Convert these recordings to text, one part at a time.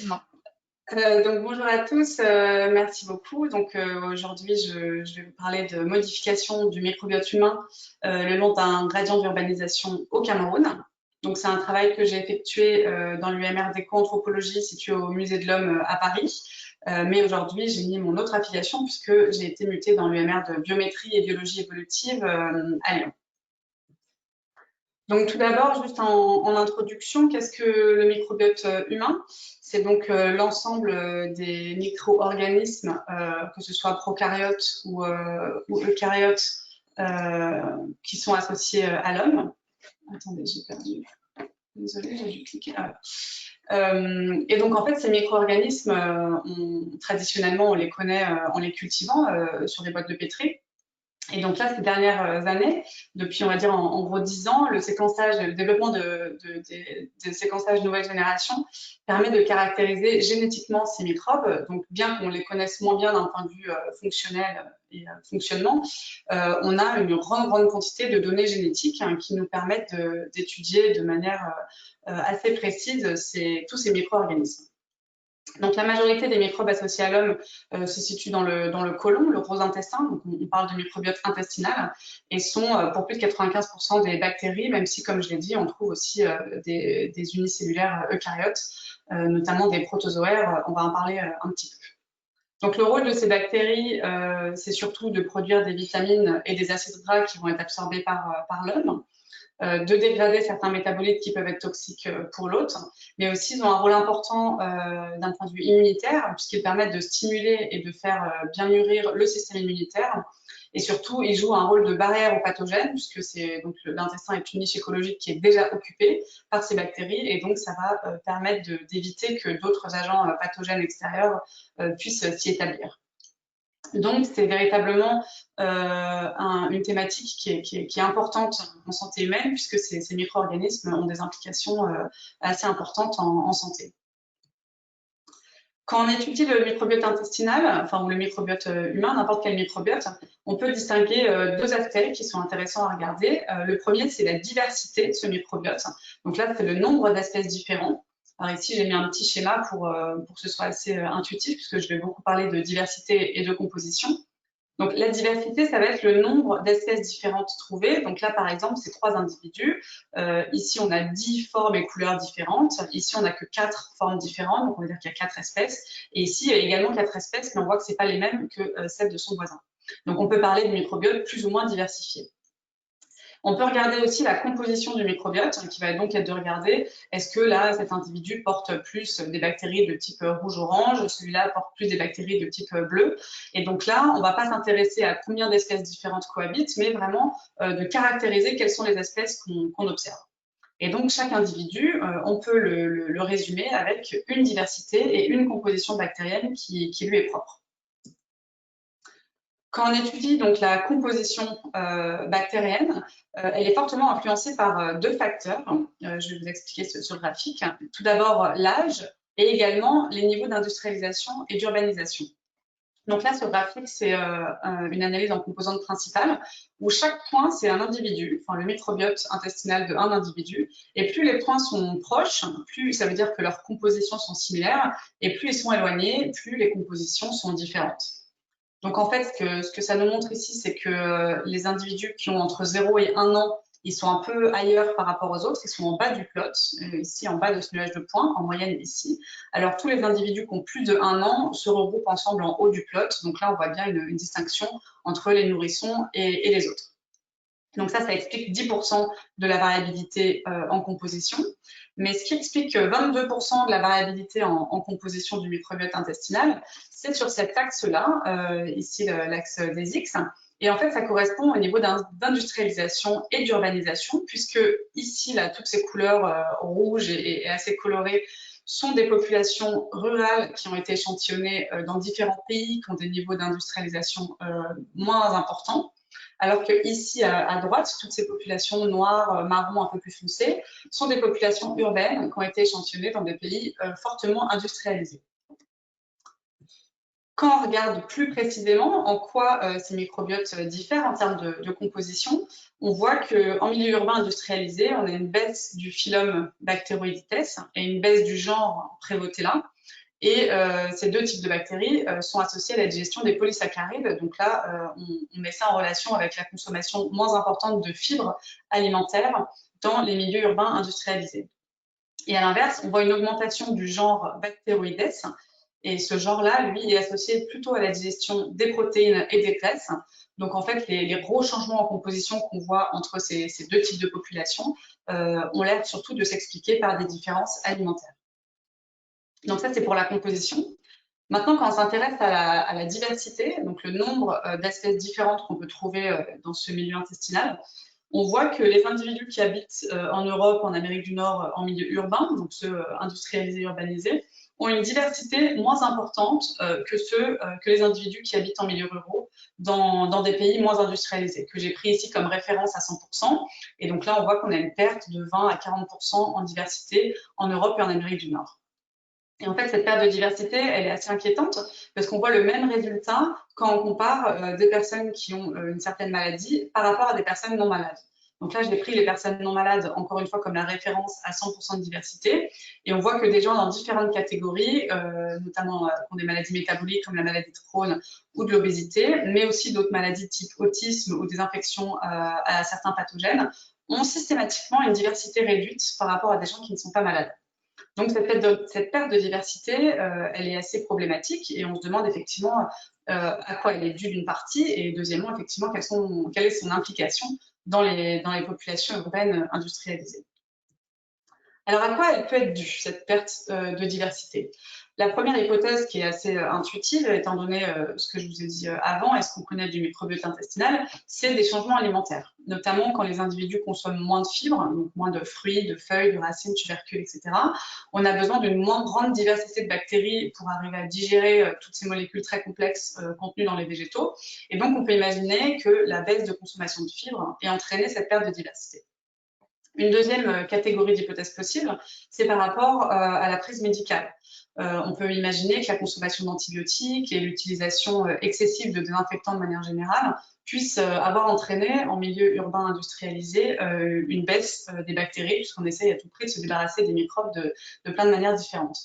Non. Donc bonjour à tous, merci beaucoup. Donc aujourd'hui, je vais vous parler de modification du microbiote humain le long d'un gradient d'urbanisation au Cameroun. Donc c'est un travail que j'ai effectué dans l'UMR d'éco-anthropologie situé au Musée de l'Homme à Paris. Mais aujourd'hui, j'ai mis mon autre affiliation puisque j'ai été mutée dans l'UMR de biométrie et biologie évolutive à Lyon. Donc tout d'abord, juste en introduction, qu'est-ce que le microbiote humain? C'est donc l'ensemble des micro-organismes, que ce soit prokaryotes ou eucaryotes, qui sont associés à l'homme. Attendez, j'ai perdu. Désolée, j'ai dû cliquer. Ah, et donc en fait, ces micro-organismes, traditionnellement, on les connaît en les cultivant sur des boîtes de pétri. Et donc là, ces dernières années, depuis on va dire en gros 10 ans, le séquençage, le développement des séquençages nouvelle génération permet de caractériser génétiquement ces microbes. Donc bien qu'on les connaisse moins bien d'un point de vue fonctionnel et fonctionnement, on a une grande quantité de données génétiques qui nous permettent d'étudier de manière assez précise tous ces micro-organismes. Donc la majorité des microbes associés à l'homme se situent dans le côlon, le gros intestin, donc on parle de microbiote intestinal, et sont pour plus de 95% des bactéries, même si, comme je l'ai dit, on trouve aussi des unicellulaires eucaryotes, notamment des protozoaires, on va en parler un petit peu. Donc le rôle de ces bactéries, c'est surtout de produire des vitamines et des acides gras qui vont être absorbés par l'homme, de dégrader certains métabolites qui peuvent être toxiques pour l'autre, mais aussi ils ont un rôle important d'un point de vue immunitaire, puisqu'ils permettent de stimuler et de faire bien mûrir le système immunitaire. Et surtout, ils jouent un rôle de barrière aux pathogènes, puisque l'intestin est une niche écologique qui est déjà occupée par ces bactéries, et donc ça va permettre d'éviter que d'autres agents pathogènes extérieurs puissent s'y établir. Donc, c'est véritablement une thématique qui est importante en santé humaine, puisque ces micro-organismes ont des implications assez importantes en santé. Quand on étudie le microbiote intestinal, enfin, ou le microbiote humain, n'importe quel microbiote, on peut distinguer deux aspects qui sont intéressants à regarder. Le premier, c'est la diversité de ce microbiote. Donc là, c'est le nombre d'espèces différentes. Alors ici, j'ai mis un petit schéma pour que ce soit assez intuitif, puisque je vais beaucoup parler de diversité et de composition. Donc la diversité, ça va être le nombre d'espèces différentes trouvées. Donc là, par exemple, c'est 3 individus. Ici, on a 10 formes et couleurs différentes. Ici, on n'a que 4 formes différentes, donc on va dire qu'il y a 4 espèces. Et ici, il y a également 4 espèces, mais on voit que ce n'est pas les mêmes que celles de son voisin. Donc on peut parler de microbiote plus ou moins diversifié. On peut regarder aussi la composition du microbiote, qui va donc être de regarder est-ce que là, cet individu porte plus des bactéries de type rouge-orange, celui-là porte plus des bactéries de type bleu. Et donc là, on ne va pas s'intéresser à combien d'espèces différentes cohabitent, mais vraiment de caractériser quelles sont les espèces qu'on observe. Et donc, chaque individu, on peut le résumer avec une diversité et une composition bactérienne qui lui est propre. Quand on étudie donc la composition bactérienne, elle est fortement influencée par deux facteurs. Je vais vous expliquer sur le graphique. Tout d'abord, l'âge et également les niveaux d'industrialisation et d'urbanisation. Donc là, ce graphique, c'est une analyse en composantes principales où chaque point, c'est un individu, enfin le microbiote intestinal d'un individu. Et plus les points sont proches, plus ça veut dire que leurs compositions sont similaires, et plus ils sont éloignés, plus les compositions sont différentes. Donc en fait, ce que ça nous montre ici, c'est que les individus qui ont entre 0 et 1 an, ils sont un peu ailleurs par rapport aux autres, ils sont en bas du plot, ici en bas de ce nuage de points, en moyenne ici. Alors tous les individus qui ont plus de 1 an se regroupent ensemble en haut du plot, donc là on voit bien une distinction entre les nourrissons et les autres. Donc ça explique 10% de la variabilité en composition. Mais ce qui explique 22% de la variabilité en composition du microbiote intestinal, c'est sur cet axe-là, ici l'axe des X. Et en fait, ça correspond au niveau d'industrialisation et d'urbanisation, puisque ici, là, toutes ces couleurs rouges et assez colorées sont des populations rurales qui ont été échantillonnées dans différents pays qui ont des niveaux d'industrialisation moins importants. Alors que ici, à droite, toutes ces populations noires, marron, un peu plus foncées, sont des populations urbaines qui ont été échantillonnées dans des pays fortement industrialisés. Quand on regarde plus précisément en quoi ces microbiotes diffèrent en termes de composition, on voit qu'en milieu urbain industrialisé, on a une baisse du phylum Bacteroidetes et une baisse du genre Prevotella. Et ces deux types de bactéries sont associés à la digestion des polysaccharides. Donc là, on met ça en relation avec la consommation moins importante de fibres alimentaires dans les milieux urbains industrialisés. Et à l'inverse, on voit une augmentation du genre Bacteroides. Et ce genre-là, lui, est associé plutôt à la digestion des protéines et des graisses. Donc en fait, les gros changements en composition qu'on voit entre ces deux types de populations ont l'air surtout de s'expliquer par des différences alimentaires. Donc ça, c'est pour la composition. Maintenant, quand on s'intéresse à la diversité, donc le nombre d'espèces différentes qu'on peut trouver dans ce milieu intestinal, on voit que les individus qui habitent en Europe, en Amérique du Nord, en milieu urbain, donc ceux industrialisés, urbanisés, ont une diversité moins importante que les individus qui habitent en milieu ruraux dans des pays moins industrialisés, que j'ai pris ici comme référence à 100%. Et donc là, on voit qu'on a une perte de 20 à 40% en diversité en Europe et en Amérique du Nord. Et en fait, cette perte de diversité, elle est assez inquiétante parce qu'on voit le même résultat quand on compare des personnes qui ont une certaine maladie par rapport à des personnes non malades. Donc là, j'ai pris les personnes non malades, encore une fois, comme la référence à 100% de diversité. Et on voit que des gens dans différentes catégories, notamment qui ont des maladies métaboliques comme la maladie de Crohn ou de l'obésité, mais aussi d'autres maladies type autisme ou des infections à certains pathogènes, ont systématiquement une diversité réduite par rapport à des gens qui ne sont pas malades. Donc cette perte de diversité, elle est assez problématique et on se demande effectivement à quoi elle est due d'une partie et deuxièmement, effectivement, quelle est son implication dans les populations urbaines industrialisées. Alors à quoi elle peut être due, cette perte de diversité? La première hypothèse qui est assez intuitive, étant donné ce que je vous ai dit avant et ce qu'on connaît du microbiote intestinal, c'est des changements alimentaires, notamment quand les individus consomment moins de fibres, donc moins de fruits, de feuilles, de racines, tubercules, etc. On a besoin d'une moins grande diversité de bactéries pour arriver à digérer toutes ces molécules très complexes contenues dans les végétaux. Et donc on peut imaginer que la baisse de consommation de fibres ait entraîné cette perte de diversité. Une deuxième catégorie d'hypothèses possibles, c'est par rapport à la prise médicale. On peut imaginer que la consommation d'antibiotiques et l'utilisation excessive de désinfectants de manière générale puissent avoir entraîné en milieu urbain industrialisé une baisse des bactéries, puisqu'on essaye à tout prix de se débarrasser des microbes de plein de manières différentes.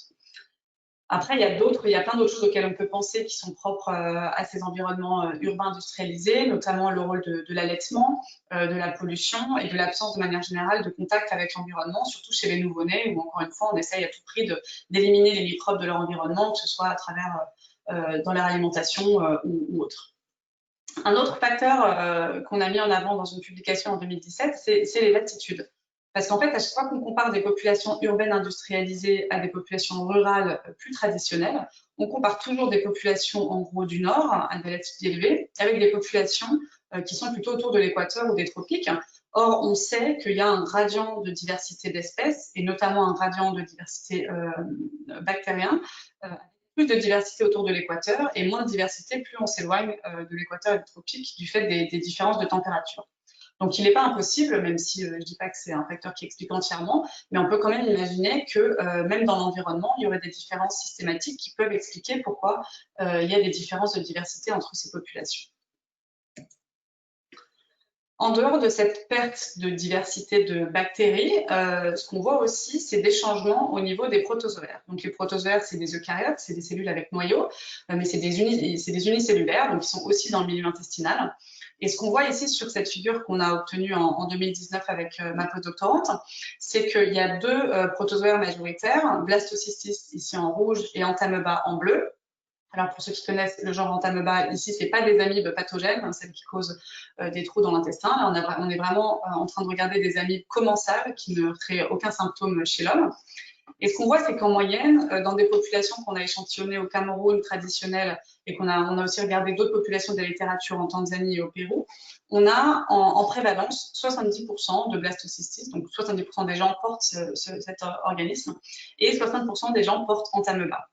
Après, il y a plein d'autres choses auxquelles on peut penser qui sont propres à ces environnements urbains industrialisés, notamment le rôle de l'allaitement, de la pollution et de l'absence de manière générale de contact avec l'environnement, surtout chez les nouveau-nés, où encore une fois, on essaye à tout prix d'éliminer les microbes de leur environnement, que ce soit à travers dans leur alimentation ou autre. Un autre facteur qu'on a mis en avant dans une publication en 2017, c'est les latitudes. Parce qu'en fait, à chaque fois qu'on compare des populations urbaines industrialisées à des populations rurales plus traditionnelles, on compare toujours des populations en gros du nord, à des latitudes élevées, avec des populations qui sont plutôt autour de l'équateur ou des tropiques. Or, on sait qu'il y a un gradient de diversité d'espèces, et notamment un gradient de diversité bactérien, plus de diversité autour de l'équateur et moins de diversité plus on s'éloigne de l'équateur et des tropiques du fait des différences de température. Donc, il n'est pas impossible, même si je ne dis pas que c'est un facteur qui explique entièrement, mais on peut quand même imaginer que même dans l'environnement, il y aurait des différences systématiques qui peuvent expliquer pourquoi il y a des différences de diversité entre ces populations. En dehors de cette perte de diversité de bactéries, ce qu'on voit aussi, c'est des changements au niveau des protozoaires. Donc les protozoaires, c'est des eucaryotes, c'est des cellules avec noyau, mais c'est des unicellulaires, donc ils sont aussi dans le milieu intestinal. Et ce qu'on voit ici sur cette figure qu'on a obtenue en 2019 avec ma postdoctorante, c'est qu'il y a deux protozoaires majoritaires, Blastocystis ici en rouge et Entamoeba en bleu. Alors pour ceux qui connaissent le genre Entamoeba, ici c'est pas des amibes pathogènes, hein, celles qui causent des trous dans l'intestin. Là on est vraiment en train de regarder des amibes commensales qui ne créent aucun symptôme chez l'homme. Et ce qu'on voit, c'est qu'en moyenne, dans des populations qu'on a échantillonnées au Cameroun traditionnel et on a aussi regardé d'autres populations de la littérature en Tanzanie et au Pérou, on a en prévalence 70% de blastocystis, donc 70% des gens portent cet organisme et 60% des gens portent Entamoeba.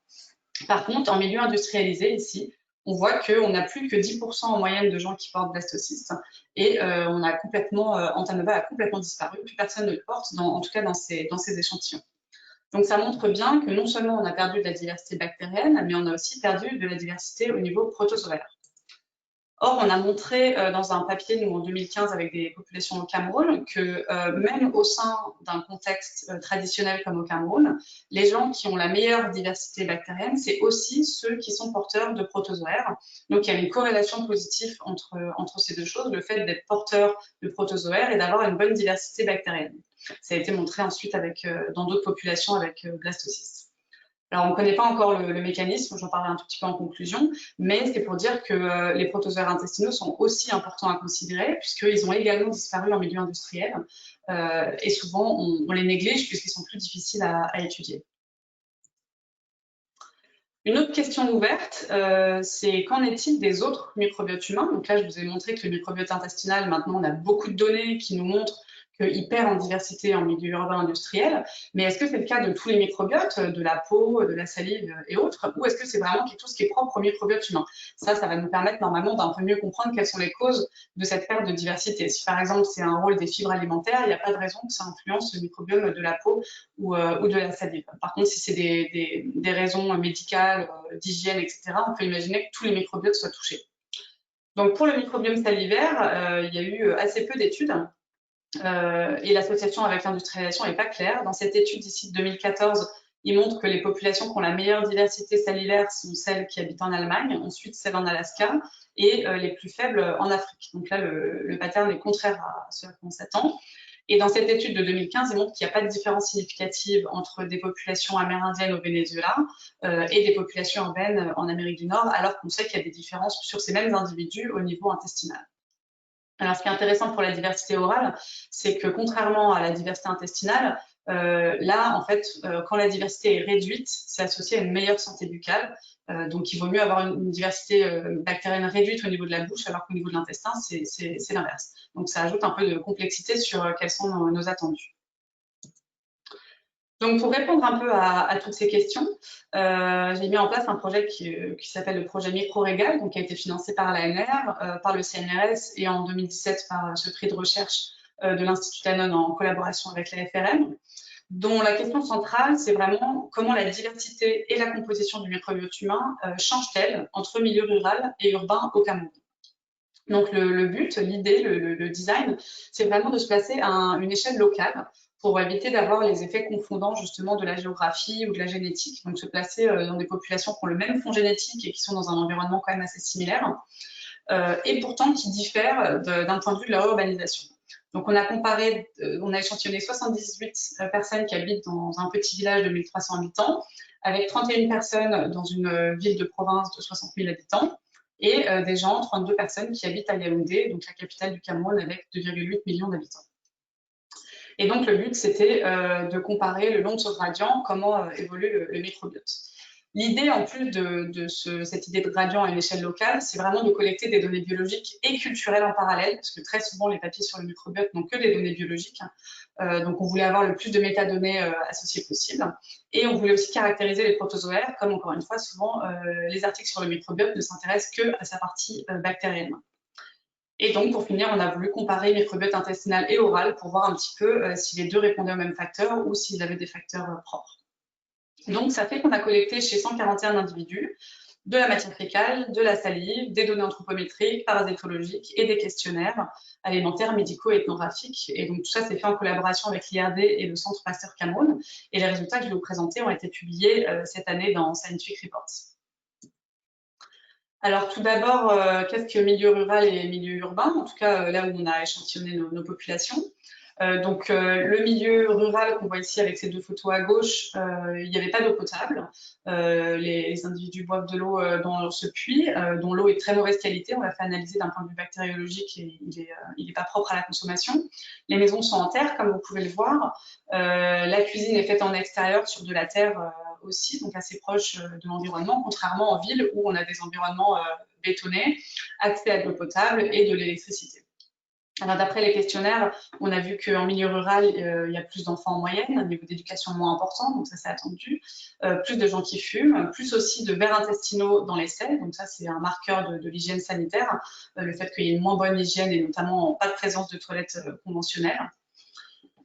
Par contre, en milieu industrialisé, ici, on voit qu'on n'a plus que 10% en moyenne de gens qui portent blastocystes et Entamoeba a complètement disparu, plus personne ne le porte, en tout cas dans ces échantillons. Donc ça montre bien que non seulement on a perdu de la diversité bactérienne, mais on a aussi perdu de la diversité au niveau protozoaire. Or, on a montré dans un papier, nous, en 2015, avec des populations au Cameroun, que même au sein d'un contexte traditionnel comme au Cameroun, les gens qui ont la meilleure diversité bactérienne, c'est aussi ceux qui sont porteurs de protozoaires. Donc, il y a une corrélation positive entre ces deux choses, le fait d'être porteur de protozoaires et d'avoir une bonne diversité bactérienne. Ça a été montré ensuite dans d'autres populations avec blastocystes. Alors, on ne connaît pas encore le mécanisme, j'en parlerai un tout petit peu en conclusion, mais c'est pour dire que les protozoaires intestinaux sont aussi importants à considérer, puisqu'ils ont également disparu en milieu industriel, et souvent on les néglige puisqu'ils sont plus difficiles à étudier. Une autre question ouverte, c'est qu'en est-il des autres microbiotes humains? Donc là, je vous ai montré que le microbiote intestinal, maintenant, on a beaucoup de données qui nous montrent qu'il perd en diversité en milieu urbain industriel, mais est-ce que c'est le cas de tous les microbiotes, de la peau, de la salive et autres, ou est-ce que c'est vraiment quelque chose qui est propre au microbiote humain? Ça va nous permettre normalement d'un peu mieux comprendre quelles sont les causes de cette perte de diversité. Si par exemple c'est un rôle des fibres alimentaires, il n'y a pas de raison que ça influence le microbiome de la peau ou de la salive. Par contre, si c'est des raisons médicales, d'hygiène, etc., on peut imaginer que tous les microbiotes soient touchés. Donc pour le microbiome salivaire, il y a eu assez peu d'études. Et l'association avec l'industrialisation n'est pas claire. Dans cette étude ici de 2014, il montre que les populations qui ont la meilleure diversité salivaire sont celles qui habitent en Allemagne, ensuite celles en Alaska, et les plus faibles en Afrique. Donc là, le pattern est contraire à ce à quoi on s'attend. Et dans cette étude de 2015, il montre qu'il n'y a pas de différence significative entre des populations amérindiennes au Venezuela et des populations urbaines en Amérique du Nord, alors qu'on sait qu'il y a des différences sur ces mêmes individus au niveau intestinal. Alors, ce qui est intéressant pour la diversité orale, c'est que contrairement à la diversité intestinale, là, en fait, quand la diversité est réduite, c'est associé à une meilleure santé buccale. Donc, il vaut mieux avoir une diversité bactérienne réduite au niveau de la bouche, alors qu'au niveau de l'intestin, c'est l'inverse. Donc, ça ajoute un peu de complexité sur quels sont nos attendus. Donc, pour répondre un peu à toutes ces questions, j'ai mis en place un projet qui s'appelle le projet MicroRégal, donc qui a été financé par l'ANR, par le CNRS et en 2017 par ce prix de recherche de l'Institut Danone en collaboration avec la FRM, dont la question centrale, c'est vraiment comment la diversité et la composition du microbiote humain changent-elles entre milieu rural et urbain au Cameroun. Donc le but, l'idée, le design, c'est vraiment de se placer à une échelle locale pour éviter d'avoir les effets confondants justement de la géographie ou de la génétique. Donc se placer dans des populations qui ont le même fond génétique et qui sont dans un environnement quand même assez similaire, et pourtant qui diffèrent d'un point de vue de leur urbanisation. Donc on a échantillonné 78 personnes qui habitent dans un petit village de 1300 habitants, avec 31 personnes dans une ville de province de 60 000 habitants, et des gens, 32 personnes qui habitent à Yaoundé, donc la capitale du Cameroun, avec 2,8 millions d'habitants. Et donc le but, c'était de comparer le long de ce gradient, comment évolue le microbiote. L'idée, en plus de cette idée de gradient à une échelle locale, c'est vraiment de collecter des données biologiques et culturelles en parallèle, parce que très souvent, les papiers sur le microbiote n'ont que des données biologiques. Donc, on voulait avoir le plus de métadonnées associées possible. Et on voulait aussi caractériser les protozoaires, comme encore une fois, souvent, les articles sur le microbiote ne s'intéressent que à sa partie bactérienne. Et donc, pour finir, on a voulu comparer microbiote intestinal et oral pour voir un petit peu si les deux répondaient aux mêmes facteurs ou s'ils avaient des facteurs propres. Donc, ça fait qu'on a collecté chez 141 individus de la matière fécale, de la salive, des données anthropométriques, parasitologiques et des questionnaires alimentaires, médicaux et ethnographiques. Et donc, tout ça s'est fait en collaboration avec l'IRD et le Centre Pasteur Cameroun. Et les résultats que je vais vous présenter ont été publiés cette année dans Scientific Reports. Alors, tout d'abord, qu'est-ce que milieu rural et milieu urbain? En tout cas, là où on a échantillonné nos populations. Donc, le milieu rural qu'on voit ici avec ces deux photos à gauche, il n'y avait pas d'eau potable. Les individus boivent de l'eau dans ce puits, dont l'eau est de très mauvaise qualité. On l'a fait analyser d'un point de vue bactériologique et il n'est pas propre à la consommation. Les maisons sont en terre, comme vous pouvez le voir. La cuisine est faite en extérieur sur de la terre aussi, donc assez proche de l'environnement, contrairement en ville où on a des environnements bétonnés, accès à de l'eau potable et de l'électricité. Alors, d'après les questionnaires, on a vu qu'en milieu rural, il y a plus d'enfants en moyenne, un niveau d'éducation moins important, donc ça c'est attendu, plus de gens qui fument, plus aussi de vers intestinaux dans les selles, donc ça c'est un marqueur de l'hygiène sanitaire, le fait qu'il y ait une moins bonne hygiène et notamment pas de présence de toilettes conventionnelles.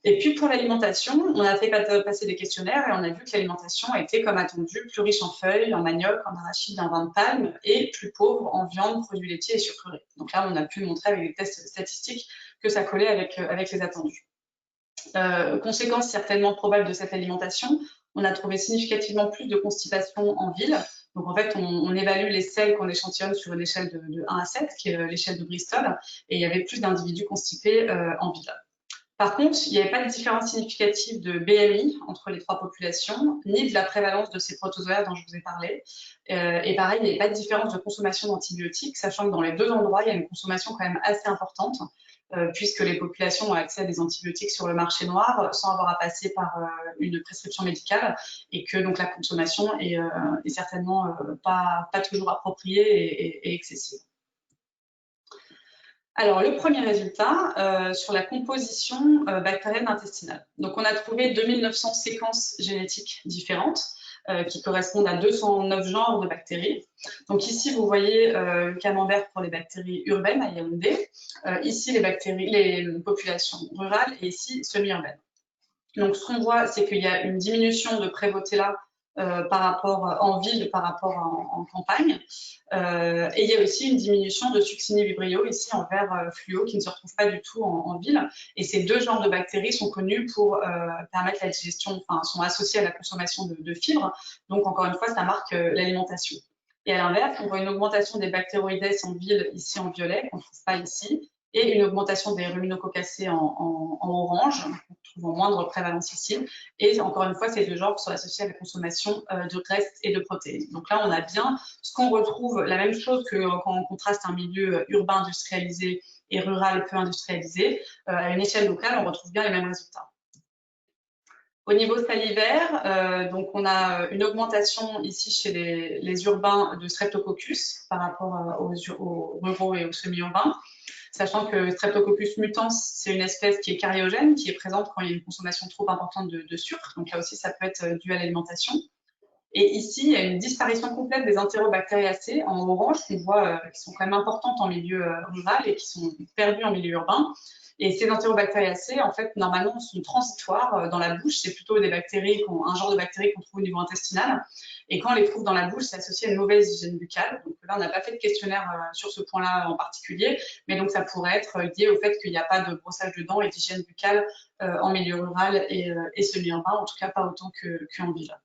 Et puis pour l'alimentation, on a fait passer des questionnaires et on a vu que l'alimentation était, comme attendu, plus riche en feuilles, en manioc, en arachide, en vin de palme et plus pauvre en viande, produits laitiers et sucreries. Donc là, on a pu montrer avec des tests statistiques que ça collait avec les attendus. Conséquence certainement probable de cette alimentation, on a trouvé significativement plus de constipation en ville. Donc en fait, on évalue les selles qu'on échantillonne sur une échelle de 1 à 7, qui est l'échelle de Bristol, et il y avait plus d'individus constipés en ville. Par contre, il n'y avait pas de différence significative de BMI entre les trois populations, ni de la prévalence de ces protozoaires dont je vous ai parlé. Et pareil, il n'y avait pas de différence de consommation d'antibiotiques, sachant que dans les deux endroits, il y a une consommation quand même assez importante, puisque les populations ont accès à des antibiotiques sur le marché noir sans avoir à passer par une prescription médicale, et que donc la consommation est certainement pas toujours appropriée et excessive. Alors, le premier résultat sur la composition bactérienne intestinale. Donc, on a trouvé 2900 séquences génétiques différentes qui correspondent à 209 genres de bactéries. Donc, ici, vous voyez le camembert pour les bactéries urbaines à Yaoundé, ici les populations rurales et ici semi-urbaines. Donc, ce qu'on voit, c'est qu'il y a une diminution de Prevotella par rapport en ville par rapport en campagne. Et il y a aussi une diminution de Succinie vibrio ici en vert fluo qui ne se retrouve pas du tout en ville. Et ces deux genres de bactéries sont connus pour permettre la digestion, enfin sont associés à la consommation de fibres. Donc encore une fois, ça marque l'alimentation. Et à l'inverse, on voit une augmentation des bactéroïdes en ville ici en violet, qu'on ne trouve pas ici, et une augmentation des ruminococcacées en orange, qu'on trouve en moindre prévalence ici. Et encore une fois, ces deux genres sont associés à la consommation de graisses et de protéines. Donc là, on a bien ce qu'on retrouve, la même chose que quand on contraste un milieu urbain industrialisé et rural peu industrialisé. À une échelle locale, on retrouve bien les mêmes résultats. Au niveau salivaire, donc on a une augmentation ici chez les urbains de Streptococcus par rapport aux ruraux et aux semi-urbains, sachant que Streptococcus mutans, c'est une espèce qui est cariogène, qui est présente quand il y a une consommation trop importante de sucre. Donc là aussi, ça peut être dû à l'alimentation. Et ici, il y a une disparition complète des Enterobacteriaceae en orange, qu'on voit qui sont quand même importantes en milieu rural et qui sont perdues en milieu urbain. Et ces Enterobacteriaceae, en fait, normalement, sont transitoires dans la bouche. C'est plutôt des bactéries, un genre de bactéries qu'on trouve au niveau intestinal. Et quand on les trouve dans la bouche, c'est associé à une mauvaise hygiène buccale. Donc là, on n'a pas fait de questionnaire sur ce point-là en particulier, mais donc ça pourrait être lié au fait qu'il n'y a pas de brossage de dents et d'hygiène buccale en milieu rural et semi-urbain, en tout cas pas autant qu'en ville.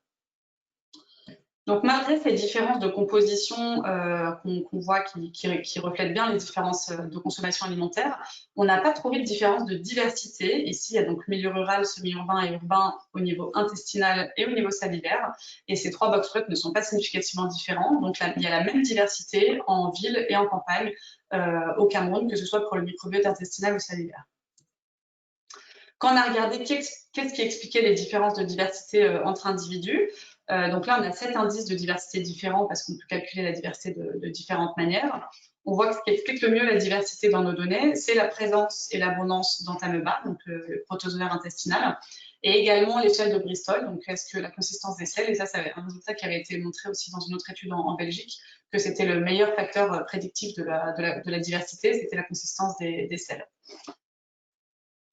Donc, malgré ces différences de composition qu'on voit qui reflètent bien les différences de consommation alimentaire, on n'a pas trouvé de différence de diversité. Ici, il y a donc milieu rural, semi-urbain et urbain au niveau intestinal et au niveau salivaire. Et ces trois box-plots ne sont pas significativement différents. Donc, là, il y a la même diversité en ville et en campagne au Cameroun, que ce soit pour le microbiote intestinal ou salivaire. Quand on a regardé qu'est-ce qui expliquait les différences de diversité entre individus, donc là, on a 7 indices de diversité différents parce qu'on peut calculer la diversité de différentes manières. On voit que ce qui explique le mieux la diversité dans nos données, c'est la présence et l'abondance d'entamoeba, donc le protozoaire intestinal, et également l'échelle de Bristol, donc est-ce que la consistance des selles, et ça c'est un résultat qui avait été montré aussi dans une autre étude en Belgique, que c'était le meilleur facteur prédictif de la diversité, c'était la consistance des selles.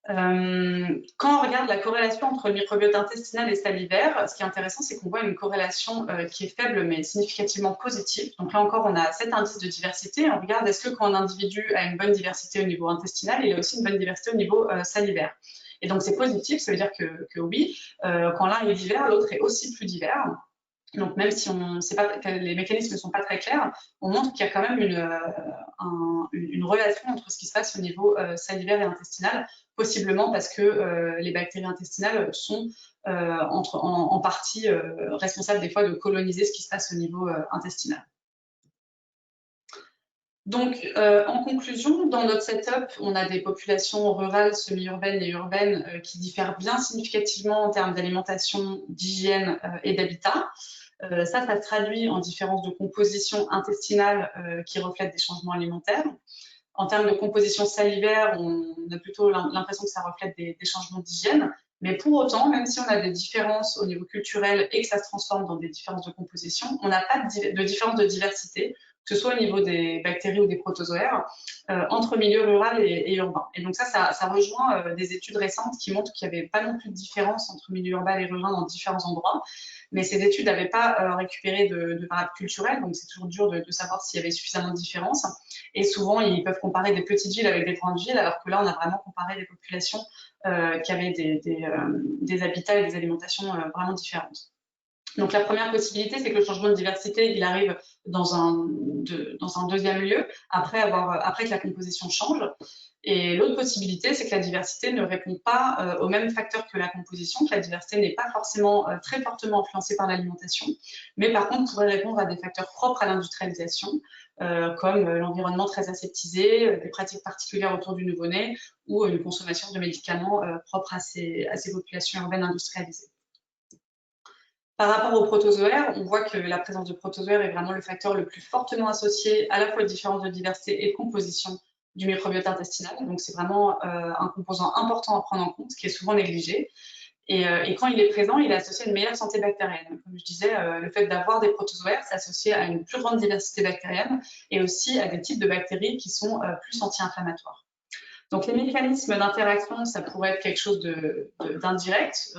Quand on regarde la corrélation entre le microbiote intestinal et salivaire, ce qui est intéressant, c'est qu'on voit une corrélation qui est faible mais significativement positive. Donc là encore, on a 7 indices de diversité. On regarde est-ce que quand un individu a une bonne diversité au niveau intestinal, il a aussi une bonne diversité au niveau salivaire. Et donc c'est positif, ça veut dire que oui, quand l'un est divers, l'autre est aussi plus divers. Donc même si on sait pas, les mécanismes ne sont pas très clairs, on montre qu'il y a quand même une relation entre ce qui se passe au niveau salivaire et intestinal, possiblement parce que les bactéries intestinales sont en partie responsables des fois de coloniser ce qui se passe au niveau intestinal. Donc, en conclusion, dans notre setup, on a des populations rurales, semi-urbaines et urbaines qui diffèrent bien significativement en termes d'alimentation, d'hygiène et d'habitat. Ça se traduit en différence de composition intestinale qui reflète des changements alimentaires. En termes de composition salivaire, on a plutôt l'impression que ça reflète des changements d'hygiène. Mais pour autant, même si on a des différences au niveau culturel et que ça se transforme dans des différences de composition, on n'a pas de différence de diversité. que ce soit au niveau des bactéries ou des protozoaires, entre milieu rural et urbain. Et donc ça rejoint des études récentes qui montrent qu'il n'y avait pas non plus de différence entre milieu urbain et rural dans différents endroits, mais ces études n'avaient pas récupéré de variables culturelles, donc c'est toujours dur de savoir s'il y avait suffisamment de différences. Et souvent, ils peuvent comparer des petites villes avec des grandes villes, alors que là, on a vraiment comparé des populations qui avaient des habitats et des alimentations vraiment différentes. Donc la première possibilité, c'est que le changement de diversité, il arrive dans un deuxième lieu, après que la composition change. Et l'autre possibilité, c'est que la diversité ne répond pas aux mêmes facteurs que la composition, que la diversité n'est pas forcément très fortement influencée par l'alimentation, mais par contre pourrait répondre à des facteurs propres à l'industrialisation, comme l'environnement très aseptisé, des pratiques particulières autour du nouveau-né ou une consommation de médicaments propres à ces populations urbaines industrialisées. Par rapport aux protozoaires, on voit que la présence de protozoaires est vraiment le facteur le plus fortement associé à la fois aux différences de diversité et de composition du microbiote intestinal. Donc c'est vraiment un composant important à prendre en compte, qui est souvent négligé. Et quand il est présent, il est associé à une meilleure santé bactérienne. Comme je disais, le fait d'avoir des protozoaires, c'est associé à une plus grande diversité bactérienne et aussi à des types de bactéries qui sont plus anti-inflammatoires. Donc les mécanismes d'interaction, ça pourrait être quelque chose d'indirect,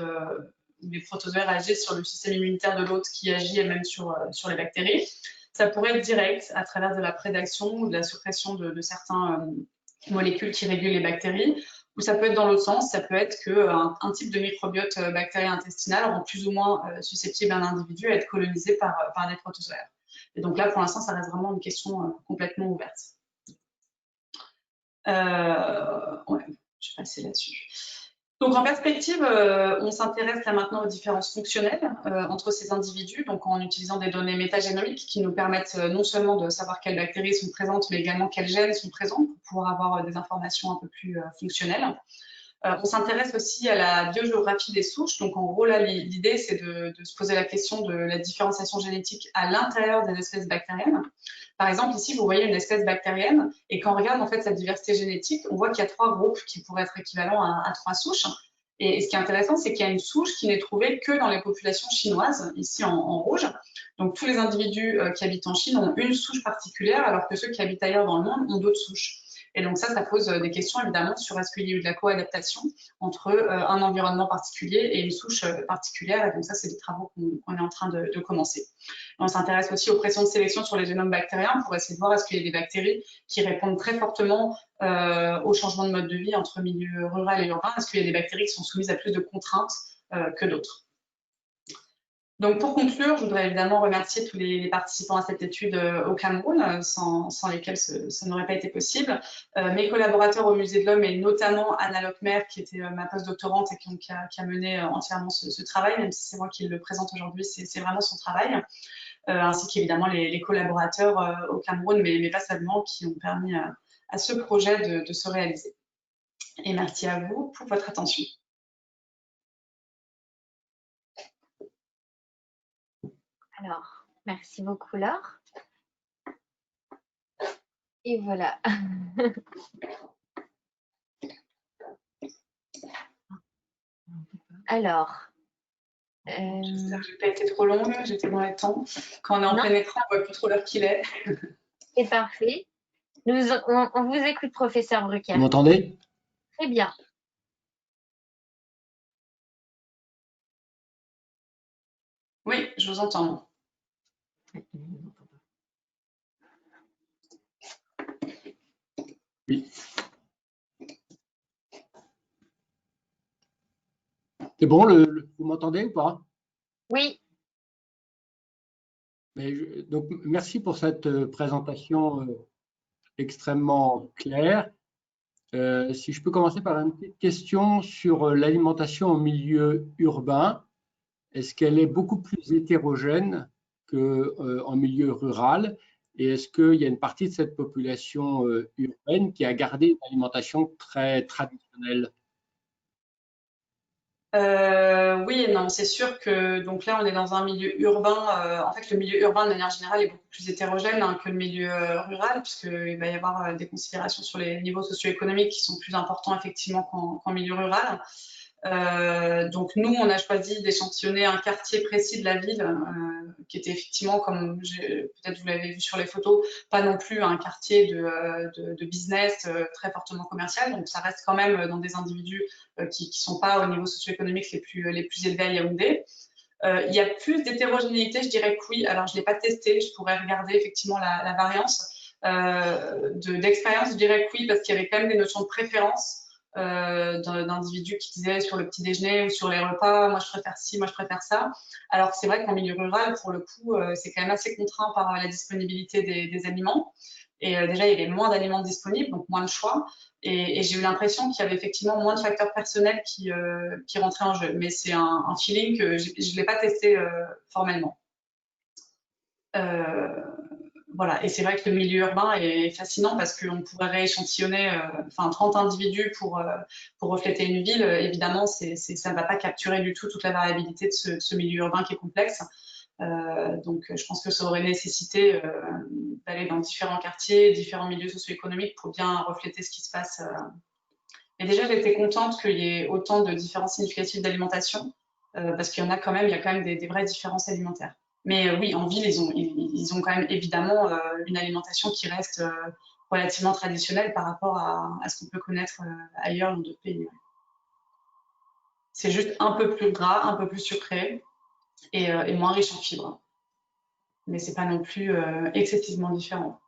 les protozoaires agissent sur le système immunitaire de l'hôte qui agit même sur les bactéries. Ça pourrait être direct à travers de la prédation ou de la suppression de certaines molécules qui régulent les bactéries, ou ça peut être dans l'autre sens, ça peut être qu'un type de microbiote bactérien intestinal rend plus ou moins susceptible un individu à être colonisé par des protozoaires. Et donc là, pour l'instant, ça reste vraiment une question complètement ouverte. Ouais, je vais passer là-dessus. Donc en perspective, on s'intéresse là maintenant aux différences fonctionnelles entre ces individus, donc en utilisant des données métagénomiques qui nous permettent non seulement de savoir quelles bactéries sont présentes, mais également quels gènes sont présents pour pouvoir avoir des informations un peu plus fonctionnelles. On s'intéresse aussi à la biogéographie des souches. Donc, en gros, là, l'idée, c'est de se poser la question de la différenciation génétique à l'intérieur des espèces bactériennes. Par exemple, ici, vous voyez une espèce bactérienne, et quand on regarde en fait sa diversité génétique, on voit qu'il y a 3 groupes qui pourraient être équivalents à 3 souches. Et ce qui est intéressant, c'est qu'il y a une souche qui n'est trouvée que dans les populations chinoises, ici en rouge. Donc, tous les individus qui habitent en Chine ont une souche particulière, alors que ceux qui habitent ailleurs dans le monde ont d'autres souches. Et donc ça pose des questions évidemment sur est-ce qu'il y a eu de la coadaptation entre un environnement particulier et une souche particulière. Et donc ça, c'est des travaux qu'on est en train de commencer. On s'intéresse aussi aux pressions de sélection sur les génomes bactériens pour essayer de voir est-ce qu'il y a des bactéries qui répondent très fortement au changement de mode de vie entre milieu rural et urbain. Est-ce qu'il y a des bactéries qui sont soumises à plus de contraintes que d'autres? Donc pour conclure, je voudrais évidemment remercier tous les participants à cette étude au Cameroun, sans lesquels ça n'aurait pas été possible. Mes collaborateurs au Musée de l'Homme et notamment Anna Lockmer, qui était ma postdoctorante et qui a mené entièrement ce travail, même si c'est moi qui le présente aujourd'hui, c'est vraiment son travail, ainsi qu'évidemment les collaborateurs au Cameroun, mais pas seulement, qui ont permis à ce projet de se réaliser. Et merci à vous pour votre attention. Alors, merci beaucoup Laure. Et voilà. Alors. J'espère que je n'ai pas été trop longue, j'étais dans les temps. Quand on est en plein écran, on ne voit plus trop l'heure qu'il est. C'est parfait. On vous écoute, professeur Brucker. Vous m'entendez? Très bien. Oui, je vous entends. Oui. C'est bon, vous m'entendez ou pas? Oui. Donc, merci pour cette présentation extrêmement claire. Si je peux commencer par une petite question sur l'alimentation au milieu urbain. Est-ce qu'elle est beaucoup plus hétérogène qu'en milieu rural? Et est-ce qu'il y a une partie de cette population urbaine qui a gardé une alimentation très traditionnelle? Oui et non, c'est sûr que donc là on est dans un milieu urbain. En fait, le milieu urbain de manière générale est beaucoup plus hétérogène que le milieu rural, puisqu'il va y avoir des considérations sur les niveaux socio-économiques qui sont plus importants effectivement qu'en milieu rural. Donc nous, on a choisi d'échantillonner un quartier précis de la ville qui était effectivement, comme peut-être vous l'avez vu sur les photos, pas non plus un quartier de business très fortement commercial. Donc ça reste quand même dans des individus qui sont pas au niveau socio-économique les plus élevés à Yaoundé. Il y a plus d'hétérogénéité, je dirais que oui. Alors je l'ai pas testé, je pourrais regarder effectivement la variance. D'expérience, je dirais que oui, parce qu'il y avait quand même des notions de préférence d'individus qui disaient sur le petit déjeuner ou sur les repas, moi je préfère ci, moi je préfère ça. Alors que c'est vrai qu'en milieu rural, pour le coup, c'est quand même assez contraint par la disponibilité des aliments. Et déjà, il y avait moins d'aliments disponibles, donc moins de choix. Et j'ai eu l'impression qu'il y avait effectivement moins de facteurs personnels qui rentraient en jeu. Mais c'est un feeling que je ne l'ai pas testé formellement. Voilà, et c'est vrai que le milieu urbain est fascinant parce qu'on pourrait rééchantillonner 30 individus pour refléter une ville. Évidemment, ça ne va pas capturer du tout toute la variabilité de ce milieu urbain qui est complexe. Donc, je pense que ça aurait nécessité d'aller dans différents quartiers, différents milieux socio-économiques pour bien refléter ce qui se passe. Et déjà, j'étais contente qu'il y ait autant de différences significatives d'alimentation parce qu'il y a quand même des vraies différences alimentaires. Mais oui, en ville, ils ont quand même évidemment une alimentation qui reste relativement traditionnelle par rapport à ce qu'on peut connaître ailleurs dans d'autres pays. C'est juste un peu plus gras, un peu plus sucré et moins riche en fibres. Mais c'est pas non plus excessivement différent.